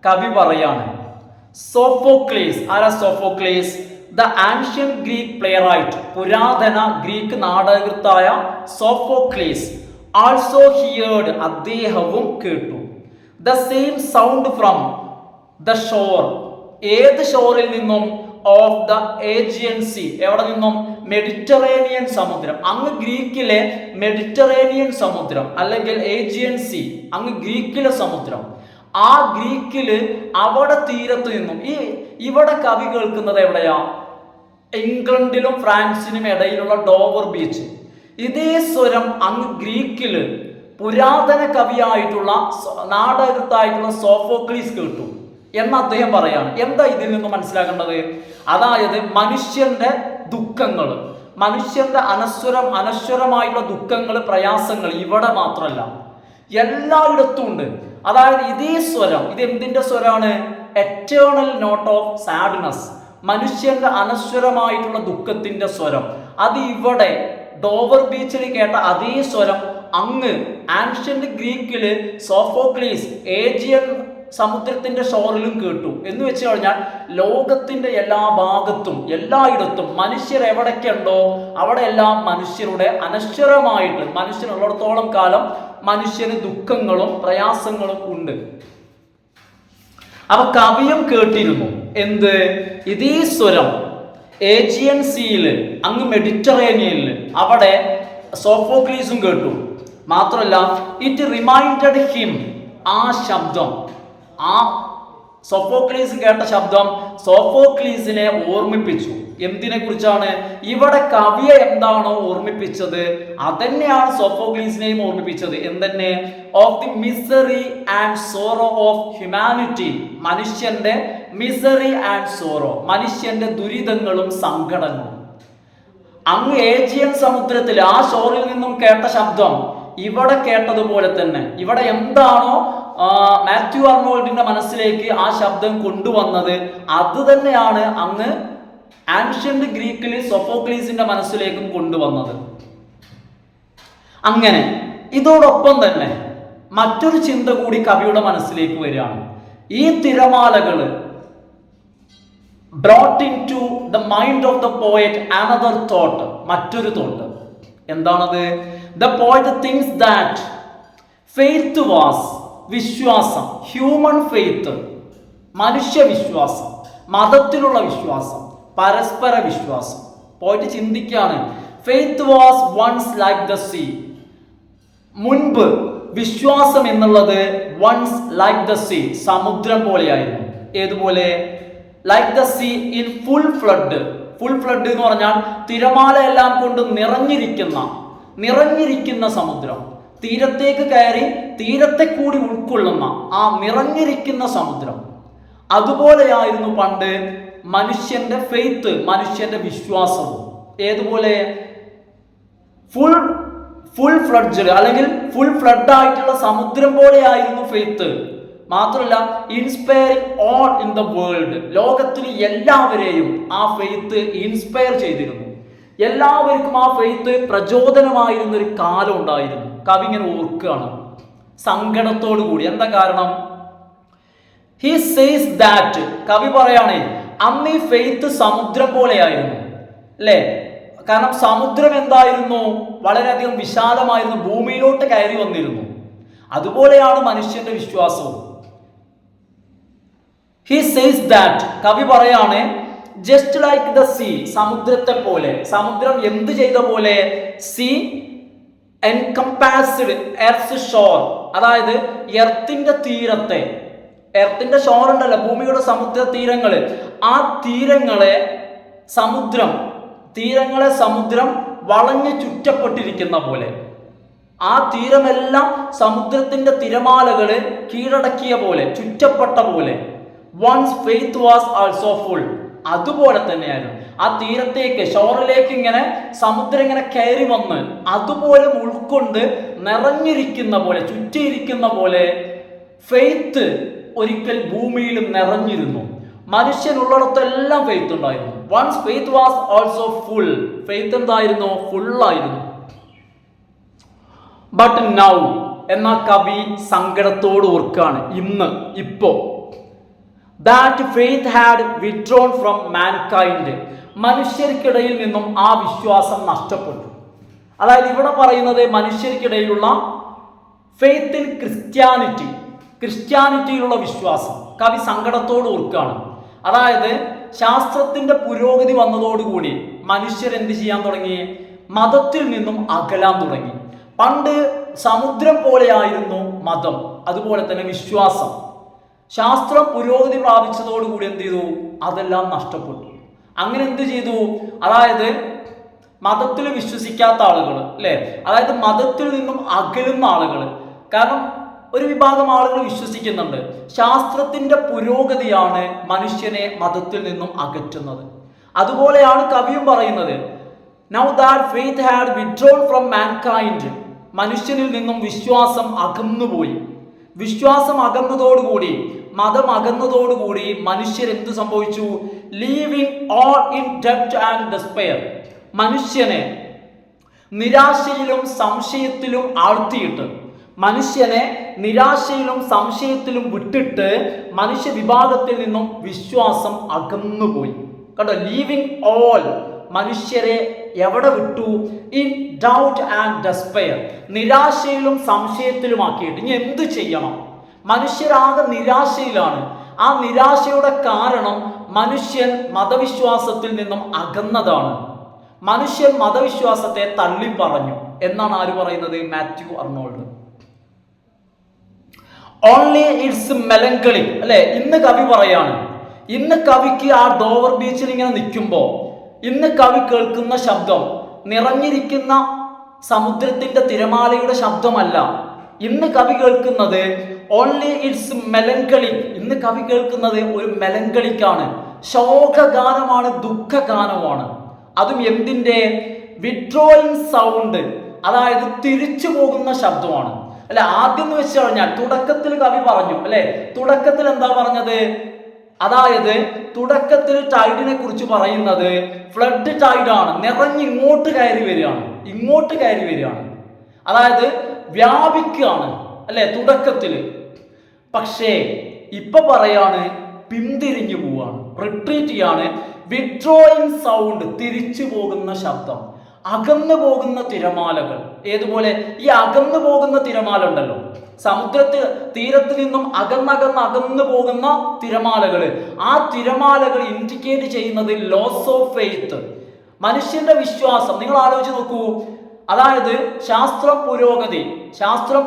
കവി പറയാണ്, സോഫോക്ലീസ്, ആരാ Sophocles? The ancient Greek playwright, പുരാതന ഗ്രീക്ക് നാടകൃത്തായ സോഫോക്ലീസ്, ആൾസോ ഹിയേർഡ്, അദ്ദേഹവും കേട്ടു, the same sound from the shore, ഏത് ഷോറിൽ നിന്നും? ഓഫ് ദ ഏജിയൻ സീ, എവിടെ നിന്നും? മെഡിറ്ററേനിയൻ സമുദ്രം. അങ്ങ് ഗ്രീക്കിലെ മെഡിറ്ററേനിയൻ സമുദ്രം അല്ലെങ്കിൽ ഏജിയൻ സീ, അങ്ങ് ഗ്രീക്കിലെ സമുദ്രം. ആ ഗ്രീക്കില് അവിടെ തീരത്ത് നിന്നും. ഇവിടെ കവി കേൾക്കുന്നത് എവിടെയാ? ഇംഗ്ലണ്ടിലും ഫ്രാൻസിനും ഇടയിലുള്ള ഡോവർ ബീച്ച്. ഇതേ സ്വരം അങ്ങ് ഗ്രീക്കില് പുരാതന കവിയായിട്ടുള്ള നാടകൃത്തായിട്ടുള്ള സോഫോക്ലീസ് കേട്ടു എന്ന് അദ്ദേഹം പറയാണ്. എന്താ ഇതിൽ നിന്ന് മനസ്സിലാക്കേണ്ടത്? അതായത് മനുഷ്യന്റെ ദുഃഖങ്ങൾ, മനുഷ്യന്റെ അനശ്വരമായിട്ടുള്ള ദുഃഖങ്ങൾ, പ്രയാസങ്ങൾ ഇവിടെ മാത്രമല്ല, എല്ലായിടത്തും ഉണ്ട്. അതായത് ഇതേ സ്വരം, ഇത് എന്തിന്റെ സ്വരമാണ്? എറ്റേണൽ നോട്ട് ഓഫ് സാഡ്നസ്, മനുഷ്യന്റെ അനശ്വരമായിട്ടുള്ള ദുഃഖത്തിന്റെ സ്വരം. അത് ഇവിടെ ഡോവർ ബീച്ചിൽ കേട്ട അതേ സ്വരം അങ്ങ് ആൻഷ്യന്റ് ഗ്രീക്കില് സോഫോക്ലീസ് ഏജിയൻ സമുദ്രത്തിന്റെ ഷോറിലും കേട്ടു. എന്ന് വെച്ച് കഴിഞ്ഞാൽ ലോകത്തിന്റെ എല്ലാ ഭാഗത്തും എല്ലായിടത്തും മനുഷ്യർ എവിടേക്കുണ്ടോ അവിടെ എല്ലാം മനുഷ്യരുടെ അനശ്വരമായിട്ട്, മനുഷ്യനുള്ളിടത്തോളം കാലം മനുഷ്യന് ദുഃഖങ്ങളും പ്രയാസങ്ങളും ഉണ്ട്. അപ്പൊ കവിയും കേട്ടിരുന്നു എന്ത്? ഇതേ സ്വരം ഏജിയൻ സീയില്, അങ്ങ് മെഡിറ്ററേനിയനില്, അവിടെ സോഫോക്ലീസും കേട്ടു. മാത്രമല്ല, ഇറ്റ് റിമൈൻഡഡ് ഹിം, ആ ശബ്ദം, ആ സോഫോക്ലീസ് കേട്ട ശബ്ദം സോഫോക്ലീസിനെ ഓർമ്മിപ്പിച്ചു. എന്തിനെ കുറിച്ചാണ്? ഇവിടെ കവിയെ എന്താണോ ഓർമ്മിപ്പിച്ചത് അതന്നെയാണ് സോഫോക്ലീസിനെയും ഓർമ്മിപ്പിച്ചത്. എന്തെന്നെ? Of the misery and sorrow of humanity, മനുഷ്യന്റെ മിസറി ആൻഡ് സോറോ, മനുഷ്യന്റെ ദുരിതങ്ങളും സങ്കടങ്ങളും. അങ്ങ് ഏജിയൻ സമുദ്രത്തിൽ ആ ഷോറിൽ നിന്നും കേട്ട ശബ്ദം ഇവിടെ കേട്ടതുപോലെ തന്നെ, ഇവിടെ എന്താണോ മാത്യു അർണോൾഡിന്റെ മനസ്സിലേക്ക് ആ ശബ്ദം കൊണ്ടുവന്നത് അത് തന്നെയാണ് അങ്ങ് ആൻഷ്യന്റ് ഗ്രീക്കിൽ സോഫോക്ലീസിന്റെ മനസ്സിലേക്കും കൊണ്ടുവന്നത്. അങ്ങനെ ഇതോടൊപ്പം തന്നെ മറ്റൊരു ചിന്ത കൂടി കവിയുടെ മനസ്സിലേക്ക് വരികയാണ്. ഈ തിരമാലകള് brought into the mind of the poet another thought, മറ്റൊരു തോട്ട്. എന്താണത്? The poet thinks that faith was, വിശ്വാസം, ഹ്യൂമൻ ഫെയ്ത്ത്, മനുഷ്യ വിശ്വാസം, മതത്തിലുള്ള വിശ്വാസം, പരസ്പര വിശ്വാസം. പോയിട്ട് ചിന്തിക്കുകയാണ്, faith was once like the sea, മുൻപ് വിശ്വാസം എന്നുള്ളത് വൺസ് ലൈക്ക് ദ സീ, സമുദ്രം പോലെയായിരുന്നു. ഏതുപോലെ? Like the see in full flood. Full flood എന്ന് പറഞ്ഞാൽ തിരമാല എല്ലാം കൊണ്ട് നിറഞ്ഞിരിക്കുന്ന സമുദ്രം, തീരത്തേക്ക് കയറി തീരത്തെ കൂടി ഉൾക്കൊള്ളുന്ന ആ നിറഞ്ഞിരിക്കുന്ന സമുദ്രം. അതുപോലെയായിരുന്നു പണ്ട് മനുഷ്യന്റെ ഫെയ്ത്ത്, മനുഷ്യന്റെ വിശ്വാസവും. ഏതുപോലെ? ഫുൾ ഫ്ലഡ്ജ് അല്ലെങ്കിൽ ഫുൾ ഫ്ലഡ് ആയിട്ടുള്ള സമുദ്രം പോലെയായിരുന്നു ഫെയ്ത്ത്. മാത്രമല്ല, inspiring all in the world, ലോകത്തിൽ എല്ലാവരെയും ആ ഫെയ്ത്ത് ഇൻസ്പയർ ചെയ്തിരുന്നു. എല്ലാവർക്കും ആ ഫെയ്ത്ത് പ്രചോദനമായിരുന്ന ഒരു കാലം ഉണ്ടായിരുന്നു. കവി ഇങ്ങനെ ഓർക്കുകയാണ് സങ്കടത്തോടു കൂടി. എന്താ കാരണം? ഹി സേസ് ദാറ്റ്, കവി പറയുകയാണേ, അന്ന് ഈ ഫെയ്ത്ത് സമുദ്രം പോലെയായിരുന്നു, അല്ലേ? കാരണം സമുദ്രം എന്തായിരുന്നു? വളരെയധികം വിശാലമായിരുന്നു, ഭൂമിയിലോട്ട് കയറി വന്നിരുന്നു. അതുപോലെയാണ് മനുഷ്യന്റെ വിശ്വാസവും. ഹി സേസ് ദാറ്റ്, കവി പറയാണ്, ജസ്റ്റ് ലൈക്ക് ദ സീ, സമുദ്രത്തെ പോലെ. സമുദ്രം എന്ത് ചെയ്ത പോലെ? സീ എൻകംപാസ്ഡ് എർത്ത് ഷോർ, അതായത് എർത്തിന്റെ തീരത്തെ, എർത്തിന്റെ ഷോർ ഉണ്ടല്ലോ, ഭൂമിയുടെ സമുദ്ര തീരങ്ങള്, ആ തീരങ്ങളെ സമുദ്രം വളഞ്ഞു ചുറ്റപ്പെട്ടിരിക്കുന്ന പോലെ, ആ തീരമെല്ലാം സമുദ്രത്തിന്റെ തിരമാലകള് കീഴടക്കിയ പോലെ, ചുറ്റപ്പെട്ട പോലെ. Once faith was also full, അതുപോലെ തന്നെയായിരുന്നു. ആ തീരത്തേക്ക് ഷോറിലേക്ക് ഇങ്ങനെ സമുദ്രം ഇങ്ങനെ കയറി വന്ന് അതുപോലെ ഉൾക്കൊണ്ട് നിറഞ്ഞിരിക്കുന്ന പോലെ, ചുറ്റിയിരിക്കുന്ന പോലെ ഫെയ്ത്ത് ഒരിക്കൽ ഭൂമിയിലും നിറഞ്ഞിരുന്നു. മനുഷ്യനുള്ളിടത്തെല്ലാം ഫെയ്ത്ത് ഉണ്ടായിരുന്നു. Once faith was also full. Faith എന്തായിരുന്നു? ഫുള്ളായിരുന്നു. ബട്ട് നൗ, എന്ന കവി സങ്കടത്തോട് ഓർക്കാണ്, ഇപ്പോ that faith had withdrawn from mankind. മനുഷ്യർക്കിടയിൽ നിന്നും ആ വിശ്വാസം നഷ്ടപ്പെട്ടു. അതായത് ഇവിടെ പറയുന്നത് മനുഷ്യർക്കിടയിലുള്ള ഫെയ്ത്ത് ഇൻ ക്രിസ്ത്യാനിറ്റിയിലുള്ള വിശ്വാസം കവി സങ്കടത്തോട് ഓർക്കാണ്. അതായത് ശാസ്ത്രത്തിന്റെ പുരോഗതി വന്നതോടുകൂടി മനുഷ്യർ എന്ത് ചെയ്യാൻ തുടങ്ങി? മതത്തിൽ നിന്നും അകലാൻ തുടങ്ങി. പണ്ട് സമുദ്രം പോലെയായിരുന്നു മതം, അതുപോലെ തന്നെ വിശ്വാസം. ശാസ്ത്രം പുരോഗതി പ്രാപിച്ചതോടുകൂടി എന്ത് ചെയ്തു? അതെല്ലാം നഷ്ടപ്പെട്ടു. അങ്ങനെ എന്ത് ചെയ്തു? അതായത് മതത്തിൽ വിശ്വസിക്കാത്ത ആളുകൾ, അല്ലെ, അതായത് മതത്തിൽ നിന്നും അകലുന്ന ആളുകൾ. കാരണം ഒരു വിഭാഗം ആളുകൾ വിശ്വസിക്കുന്നുണ്ട് ശാസ്ത്രത്തിന്റെ പുരോഗതിയാണ് മനുഷ്യനെ മതത്തിൽ നിന്നും അകറ്റുന്നത്. അതുപോലെയാണ് കവിയും പറയുന്നത്, now that faith had withdrawn from mankind. മനുഷ്യനിൽ നിന്നും വിശ്വാസം അകന്നുപോയി. വിശ്വാസം അകന്നതോടുകൂടി, മതം അകന്നതോടുകൂടി മനുഷ്യർ എന്ത് സംഭവിച്ചു? ലീവിങ് ഓൾ ഇൻ ഡെപ്റ്റ് ആൻഡ് ഡെസ്പെയർ. മനുഷ്യനെ നിരാശയിലും സംശയത്തിലും ആഴ്ത്തിയിട്ട്, മനുഷ്യനെ നിരാശയിലും സംശയത്തിലും വിട്ടിട്ട് മനുഷ്യ വിഭാഗത്തിൽ നിന്നും വിശ്വാസം അകന്നുപോയി. കണ്ടോ? ലീവിങ് ഓൾ, മനുഷ്യരെ എവിടെ വിട്ടു? In doubt and despair. നിരാശയിലും സംശയത്തിലുമാക്കിയിട്ട് ഇനി എന്ത് ചെയ്യണം? മനുഷ്യരാകെ നിരാശയിലാണ്. ആ നിരാശയുടെ കാരണം മനുഷ്യൻ മതവിശ്വാസത്തിൽ നിന്നും അകന്നതാണ്. മനുഷ്യൻ മതവിശ്വാസത്തെ തള്ളിപ്പറഞ്ഞു എന്നാണ് ആര് പറയുന്നത്? Matthew Arnold. Only it's melancholy, അല്ലെ? ഇന്ന് കവി പറയാണ്, ഇന്ന് കവിക്ക് ആ ഡോവർ ബീച്ചിൽ ഇങ്ങനെ നിൽക്കുമ്പോൾ ഇന്ന് കവി കേൾക്കുന്ന ശബ്ദം നിറഞ്ഞിരിക്കുന്ന സമുദ്രത്തിന്റെ തിരമാലയുടെ ശബ്ദമല്ല. ഇന്ന് കവി കേൾക്കുന്നത് ഓൺലി ഇറ്റ്സ് മെലങ്കളി. ഇന്ന് കവി കേൾക്കുന്നത് ഒരു മെലങ്കളിക്കാണ്, ശോകഗാനമാണ്, ദുഃഖഗാനമാണ്. അതും എന്തിന്റെ? വിഡ്രോയിങ് സൗണ്ട്, അതായത് തിരിച്ചു പോകുന്ന ശബ്ദമാണ്. അല്ലെ, ആദ്യം എന്ന് വെച്ച് കഴിഞ്ഞാൽ തുടക്കത്തിൽ കവി പറഞ്ഞു, അല്ലെ, തുടക്കത്തിൽ എന്താ പറഞ്ഞത്? അതായത് തുടക്കത്തിൽ ടൈഡിനെ കുറിച്ച് പറയുന്നത് ഫ്ലഡ് ടൈഡാണ്, നിറഞ്ഞ് ഇങ്ങോട്ട് കയറി വരികയാണ്, അതായത് വ്യാപിക്കുകയാണ്, അല്ലെ, തുടക്കത്തിൽ. പക്ഷേ ഇപ്പൊ പറയാണ് പിന്തിരിഞ്ഞു പോവാണ്, റിട്രീറ്റ് ചെയ്യാണ്. വിഡ്രോയിങ് സൗണ്ട്, തിരിച്ചു പോകുന്ന ശബ്ദം, അകന്നു പോകുന്ന തിരമാലകൾ. ഏതുപോലെ? ഈ അകന്നു പോകുന്ന തിരമാല ഉണ്ടല്ലോ, തീരത്ത് നിന്നും അകന്നു പോകുന്ന തിരമാലകൾ. ആ തിരമാലകൾ ഇൻഡിക്കേറ്റ് ചെയ്യുന്നത് ലോസ് ഓഫ് ഫെയ്ത്ത്, മനുഷ്യന്റെ വിശ്വാസം. നിങ്ങൾ ആലോചിച്ച് നോക്കൂ. അതായത് ശാസ്ത്ര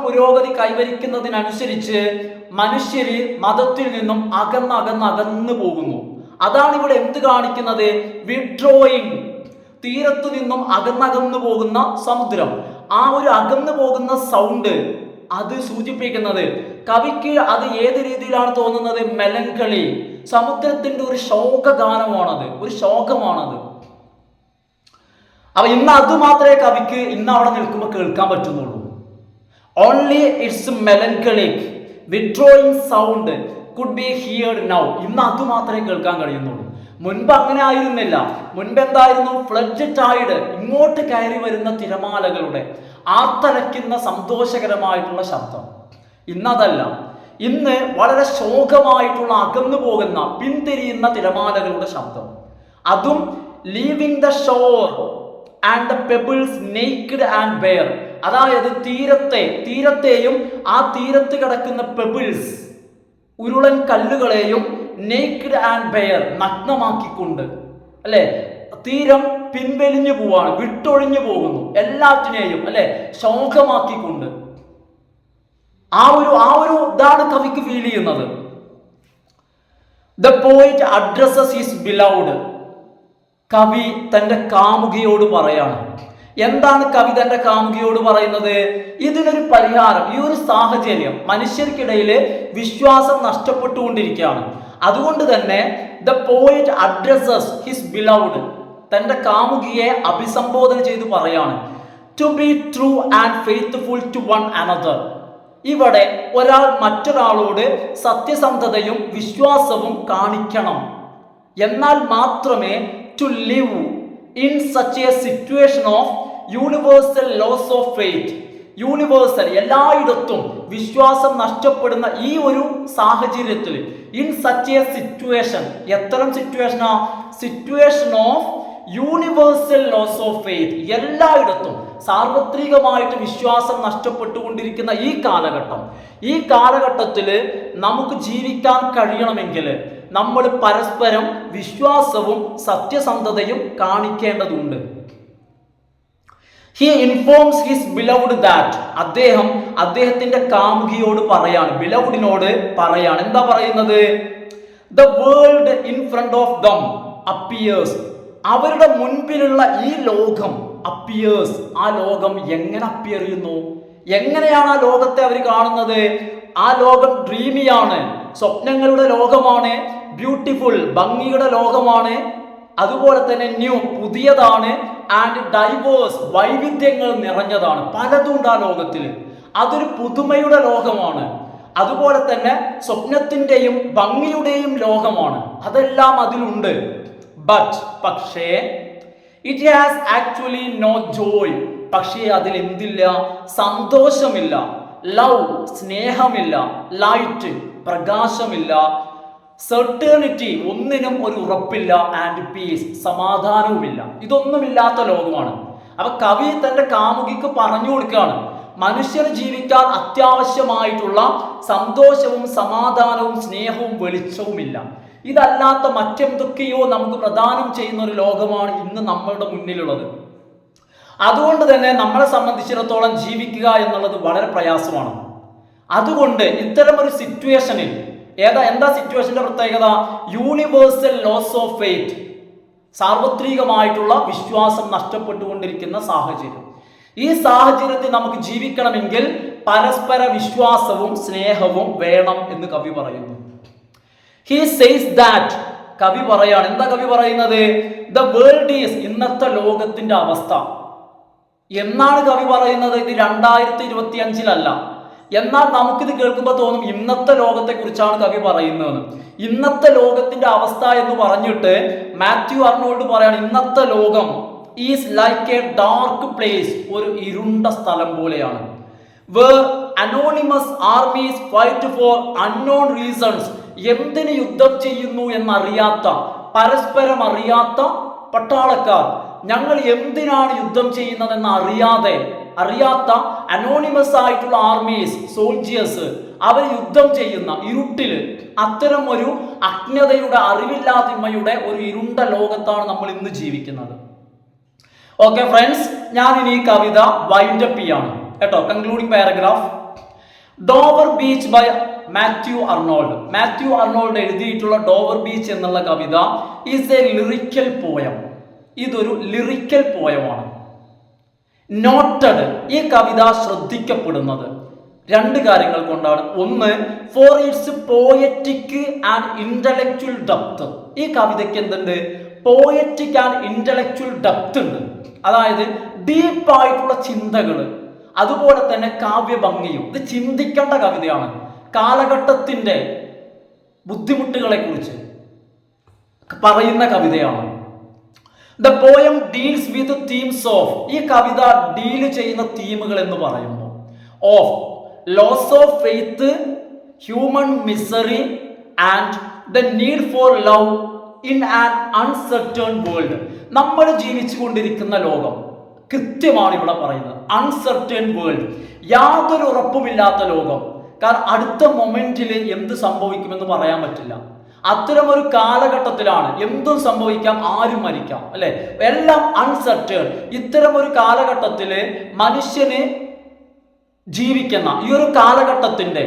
പുരോഗതി കൈവരിക്കുന്നതിനനുസരിച്ച് മനുഷ്യര് മതത്തിൽ നിന്നും അകന്നു പോകുന്നു. അതാണ് ഇവിടെ എന്ത് കാണിക്കുന്നത്? വിഡ്രോയിങ്. തീരത്തു നിന്നും അകന്നു പോകുന്ന സമുദ്രം. ആ ഒരു അകന്നു പോകുന്ന സൗണ്ട് അത് സൂചിപ്പിക്കുന്നത്, കവിക്ക് അത് ഏത് രീതിയിലാണ് തോന്നുന്നത്? മെലങ്കളി, സമുദ്രത്തിന്റെ ഒരു ശോകഗാനമാണത്, ഒരു ശോകമാണത്. അപ്പൊ ഇന്ന് അത് മാത്രമേ കവിക്ക് ഇന്ന് അവിടെ നിൽക്കുമ്പോൾ കേൾക്കാൻ പറ്റുന്നുള്ളൂ. Only its melancholic withdrawing sound could be heard now. ഇന്ന് അത് മാത്രമേ കേൾക്കാൻ കഴിയുന്നുള്ളൂ. മുൻപ് അങ്ങനെ ആയിരുന്നില്ല. മുൻപ് എന്തായിരുന്നു? ഫ്ലഡ് ടൈഡ്, ഇങ്ങോട്ട് കയറി വരുന്ന തിരമാലകളുടെ ആർത്തലയ്ക്കുന്ന സന്തോഷകരമായിട്ടുള്ള ശബ്ദം. ഇന്നതല്ല. ഇന്ന് വളരെ ശോകമായിട്ടുള്ള അകന്നു പോകുന്ന പിന്തിരിയുന്ന തിരമാലകളുടെ ശബ്ദം. അതും leaving the shore and the pebbles naked and bare. അതായത് തീരത്തെയും ആ തീരത്ത് കിടക്കുന്ന പെബിൾസ്, ഉരുളൻ കല്ലുകളെയും നേക്ഡ് ആൻഡ് ബെയർ, നഗ്നമാക്കിക്കൊണ്ട്, അല്ലെ, തീരം പിൻവലിഞ്ഞു പോവാണ്, വിട്ടൊഴിഞ്ഞു പോകുന്നു, എല്ലാറ്റിനെയും, അല്ലെ, ശോകമാക്കിക്കൊണ്ട്. ആ ഒരു ഇതാണ് കവിക്ക് ഫീൽ ചെയ്യുന്നത്. The poet addresses his beloved. കവി തന്റെ കാമുകിയോട് പറയാണ്. എന്താണ് കവി തന്റെ കാമുകിയോട് പറയുന്നത്? ഇതിനൊരു പരിഹാരം, ഈ ഒരു സാഹചര്യം, മനുഷ്യർക്കിടയിൽ വിശ്വാസം നഷ്ടപ്പെട്ടുകൊണ്ടിരിക്കുകയാണ്. അതുകൊണ്ട് തന്നെ the poet addresses his beloved, തന്റെ കാമുകിയെ അഭിസംബോധന ചെയ്ത് പറയാണ് to be true and faithful to one another. ഇവിടെ ഒരാൾ മറ്റൊരാളോട് സത്യസന്ധതയും വിശ്വാസവും കാണിക്കണം, എന്നാൽ മാത്രമേ to live in such a situation of universal loss of faith, universal എല്ലായിടത്തും വിശ്വാസം നഷ്ടപ്പെടുന്ന ഈ ഒരു സാഹചര്യത്തിൽ, ഇൻ സച്ച് എ സിറ്റുവേഷൻ, എത്തരം സിറ്റുവേഷനാ? Situation of universal loss of faith, എല്ലായിടത്തും സാർവത്രികമായിട്ട് വിശ്വാസം നഷ്ടപ്പെട്ടുകൊണ്ടിരിക്കുന്ന ഈ കാലഘട്ടത്തിൽ നമുക്ക് ജീവിക്കാൻ കഴിയണമെങ്കിൽ നമ്മൾ പരസ്പരം വിശ്വാസവും സത്യസന്ധതയും കാണിക്കേണ്ടതുണ്ട്. He informs his beloved that, അദ്ദേഹത്തിന്റെ കാമുകിയോട് പറയാണ്, ബിലൗഡിനോട് പറയാണ്. എന്താ പറയുന്നത്? The world in front of them appears, അവരുടെ മുൻപിലുള്ള ഈ ലോകം appears, ആ ലോകം എങ്ങനെ അപ്പിയർ ചെയ്യുന്നു? എങ്ങനെയാണ് ആ ലോകത്തെ അവർ കാണുന്നത്? ആ ലോകം ഡ്രീമിയാണ്, സ്വപ്നങ്ങളുടെ ലോകമാണ്, ബ്യൂട്ടിഫുൾ, ഭംഗിയുടെ ലോകമാണ്, അതുപോലെ തന്നെ ന്യൂ, പുതിയതാണ്, ആൻഡ് ഡൈവേഴ്സ്, വൈവിധ്യങ്ങൾ നിറഞ്ഞതാണ്. പലതുണ്ട് ആ ലോകത്തിൽ. അതൊരു പുതുമയുടെ ലോകമാണ്. അതുപോലെ തന്നെ സ്വപ്നത്തിന്റെയും ഭംഗിയുടെയും ലോകമാണ്. അതെല്ലാം അതിലുണ്ട്. പക്ഷേ it has actually no joy, പക്ഷേ അതിൽ എന്തില്ല? സന്തോഷമില്ല. ലവ്, സ്നേഹമില്ല. ലൈറ്റ്, പ്രകാശമില്ല. സെർട്ടേണിറ്റി, ഒന്നിനും ഒരു ഉറപ്പില്ല. And piece, സമാധാനവുമില്ല. ഇതൊന്നുമില്ലാത്ത ലോകമാണ്. അപ്പൊ കവി തന്റെ കാമുകിക്ക് പറഞ്ഞു കൊടുക്കുകയാണ്, മനുഷ്യന് ജീവിക്കാൻ അത്യാവശ്യമായിട്ടുള്ള സന്തോഷവും സമാധാനവും സ്നേഹവും വെളിച്ചവുമില്ല. ഇതല്ലാത്ത മറ്റെന്തൊക്കെയോ നമുക്ക് പ്രദാനം ചെയ്യുന്ന ഒരു ലോകമാണ് ഇന്ന് നമ്മളുടെ മുന്നിലുള്ളത്. അതുകൊണ്ട് തന്നെ നമ്മളെ സംബന്ധിച്ചിടത്തോളം ജീവിക്കുക എന്നുള്ളത് വളരെ പ്രയാസമാണ്. അതുകൊണ്ട് ഇത്തരം ഒരു സിറ്റുവേഷനിൽ എന്താ സിറ്റുവേഷന്റെ പ്രത്യേകത? യൂണിവേഴ്സൽ ലോസ് ഓഫ് ഫെയ്ത്ത്, സാർവത്രികമായിട്ടുള്ള വിശ്വാസം നഷ്ടപ്പെട്ടുകൊണ്ടിരിക്കുന്ന സാഹചര്യം. ഈ സാഹചര്യത്തിൽ നമുക്ക് ജീവിക്കണമെങ്കിൽ പരസ്പര വിശ്വാസവും സ്നേഹവും വേണം എന്ന് കവി പറയുന്നു. He says that, കവി പറയാണ്. എന്താ കവി പറയുന്നത്? The world is, ഇന്നത്തെ ലോകത്തിന്റെ അവസ്ഥ. എന്നാണ് കവി പറയുന്നത്? ഇത് 2025 എന്നാൽ നമുക്കിത് കേൾക്കുമ്പോൾ തോന്നും ഇന്നത്തെ ലോകത്തെ കുറിച്ചാണ് കവി പറയുന്നത്. ഇന്നത്തെ ലോകത്തിന്റെ അവസ്ഥ എന്ന് പറഞ്ഞിട്ട് മാത്യു അർണോൾഡ് പറയാണ്, ഇന്നത്തെ ലോകം is like A dark place, ഒരു ഇരുണ്ട സ്ഥലം പോലെയാണ്. where anonymous armies fight for unknown reasons, എന്തിന് യുദ്ധം ചെയ്യുന്നു എന്നറിയാത്ത, പരസ്പരം അറിയാത്ത പട്ടാളക്കാർ, ഞങ്ങൾ എന്തിനാണ് യുദ്ധം ചെയ്യുന്നതെന്ന് അറിയാത്ത അനോണിമസ് ആയിട്ടുള്ള ആർമീസ്, സോൾജിയേഴ്സ്, അവർ യുദ്ധം ചെയ്യുന്ന ഇരുട്ടില്, അത്തരം ഒരു അജ്ഞതയുടെ, അറിവില്ലായ്മയുടെ ഒരു ഇരുണ്ട ലോകത്താണ് നമ്മൾ ഇന്ന് ജീവിക്കുന്നത്. ഓക്കെ ഫ്രണ്ട്സ്, ഞാൻ ഇനി ഈ കവിത വൈൻഡപ്പ് ചെയ്യാണ് കേട്ടോ. Concluding paragraph. Dover beach by Matthew Arnold എഴുതിയിട്ടുള്ള ഡോവർ ബീച്ച് എന്നുള്ള കവിത ഈസ് എ ലിറിക്കൽ പോയം. ഇതൊരു ലിറിക്കൽ പോയമാണ്. നോട്ടഡ്, ഈ കവിത ശ്രദ്ധിക്കപ്പെടുന്നത് 2 കാര്യങ്ങൾ കൊണ്ടാണ്. ഒന്ന്, for its poetic and intellectual depth. ഈ കവിതയ്ക്ക് എന്തുണ്ട്? പോയറ്റിക് ആൻഡ് ഇന്റലക്ച്വൽ ഡെപ്ത് ഉണ്ട്. അതായത് ഡീപ്പായിട്ടുള്ള ചിന്തകൾ, അതുപോലെ തന്നെ കാവ്യഭംഗിയും. ഇത് ചിന്തിക്കേണ്ട കവിതയാണ്. കാലഘട്ടത്തിന്റെ ബുദ്ധിമുട്ടുകളെ കുറിച്ച് പറയുന്ന കവിതയാണ്. The poem deals with themes of, ഈ കവിത ഡീല് ചെയ്യുന്ന തീമുകൾ എന്ന് പറയുമ്പോൾ of loss of faith, human misery and the need for love in an uncertain world. നമ്മൾ ജീവിച്ചു കൊണ്ടിരിക്കുന്ന ലോകം കൃത്യമാണ് ഇവിടെ പറയുന്നത്. അൺസർട്ടൺ വേൾഡ്, യാതൊരു ഉറപ്പുമില്ലാത്ത ലോകം. കാരണം അടുത്ത മൊമെന്റിൽ എന്ത് സംഭവിക്കുമെന്ന് പറയാൻ പറ്റില്ല. അത്തരമൊരു കാലഘട്ടത്തിലാണ് എന്തും സംഭവിക്കാം, ആരും മരിക്കാം, അല്ലെ? എല്ലാം അൺസർട്ടൺ. ഇത്തരം ഒരു കാലഘട്ടത്തില് മനുഷ്യന് ജീവിക്കുന്ന ഈ ഒരു കാലഘട്ടത്തിന്റെ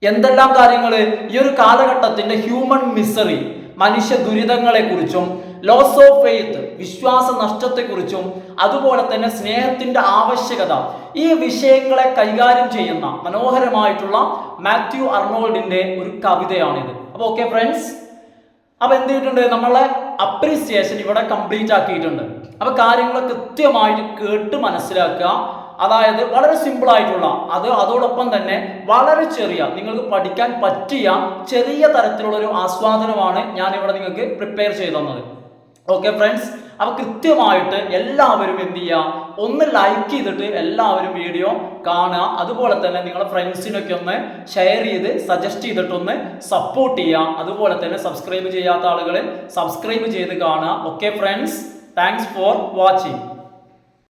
എന്തെല്ലാം കാര്യങ്ങള്, ഈ ഒരു കാലഘട്ടത്തിന്റെ ഹ്യൂമൻ മിസറി, മനുഷ്യ ദുരിതങ്ങളെ കുറിച്ചും, ലോസ് ഓഫ് ഫെയ്ത്ത്, വിശ്വാസ നഷ്ടത്തെക്കുറിച്ചും, അതുപോലെ തന്നെ സ്നേഹത്തിന്റെ ആവശ്യകത, ഈ വിഷയങ്ങളെ കൈകാര്യം ചെയ്യുന്ന മനോഹരമായിട്ടുള്ള മാത്യു അർണോൾഡിന്റെ ഒരു കവിതയാണിത്. അപ്പോൾ ഓക്കെ ഫ്രണ്ട്സ്, അപ്പോൾ എന്ത് ചെയ്തിട്ടുണ്ട്, നമ്മളെ അപ്രീസിയേഷൻ ഇവിടെ കംപ്ലീറ്റ് ആക്കിയിട്ടുണ്ട്. അപ്പോൾ കാര്യങ്ങൾ കൃത്യമായിട്ട് കേട്ട് മനസ്സിലാക്കുക. അതായത് വളരെ സിമ്പിൾ ആയിട്ടുള്ള അതോടൊപ്പം തന്നെ വളരെ ചെറിയ നിങ്ങൾക്ക് പഠിക്കാൻ പറ്റിയ ചെറിയ തരത്തിലുള്ള ഒരു ആസ്വാദനമാണ് ഞാൻ ഇവിടെ നിങ്ങൾക്ക് പ്രിപ്പയർ ചെയ്തു തന്നത്. ഓക്കെ ഫ്രണ്ട്സ്, അപ്പോൾ കൃത്യമായിട്ട് എല്ലാവരും എന്ത് ചെയ്യുക, ഒന്ന് ലൈക്ക് ചെയ്തിട്ട് എല്ലാവരും വീഡിയോ കാണുക. അതുപോലെ തന്നെ നിങ്ങളുടെ ഫ്രണ്ട്സിനൊക്കെ ഒന്ന് ഷെയർ ചെയ്ത് സജസ്റ്റ് ചെയ്തിട്ടൊന്ന് സപ്പോർട്ട് ചെയ്യുക. അതുപോലെ തന്നെ സബ്സ്ക്രൈബ് ചെയ്യാത്ത ആളുകൾ സബ്സ്ക്രൈബ് ചെയ്ത് കാണുക. Okay friends, thanks for watching.